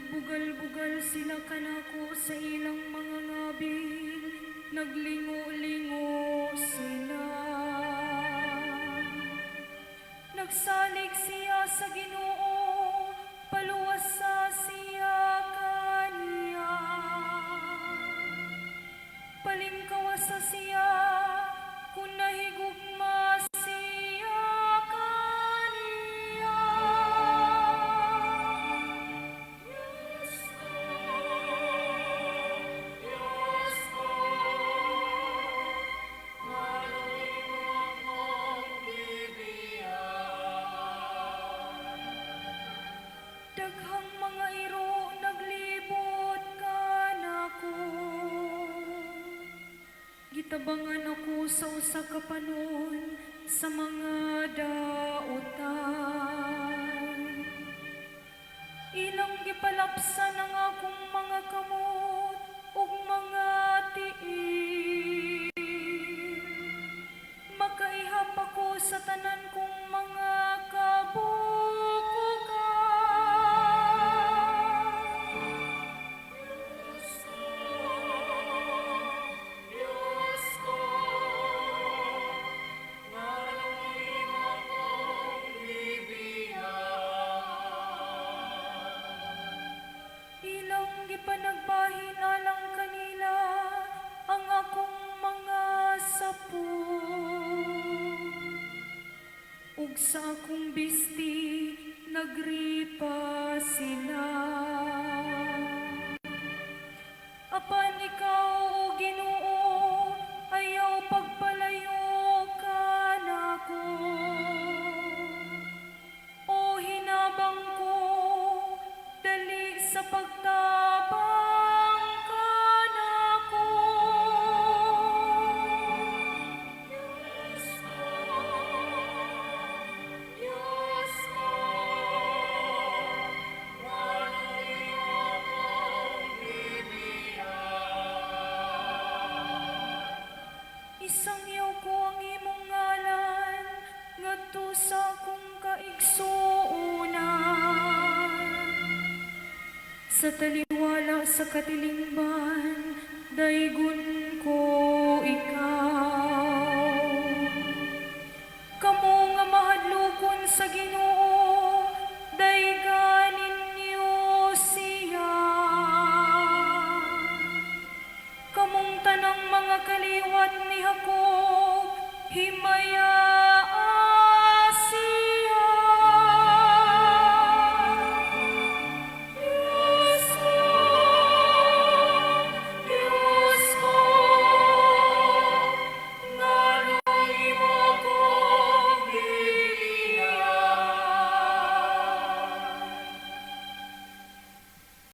Bugal-bugal sila kanako sa ilang mga ngabing, naglingo-lingo sila. Nagsalig siya sa Ginoo, paluwas sa siya kaniya. Palingkawas sa siya, kung nahigugma siya kaniya. Daghang mga iro naglibot kanako. Gitabangan ako sa usa ka panon sa mga dautan. Ilang gipalapsan ang akong mga kamot ug mga tiil. Makaihap ako sa tanan kong mga kabukugan. Ilang gipanagbahin alang kanila ang akong mga sapo. Ug sa akong bisti nagripa sila. Apan ikaw, O Ginoo, ayaw pagpalayo kanako. O hinabang ko, dali sa pagtabang kanako. Isangyaw ko ang imong ngalan ngadto sa akong kaigsuonan. Sa taliwala sa katilingban, daygon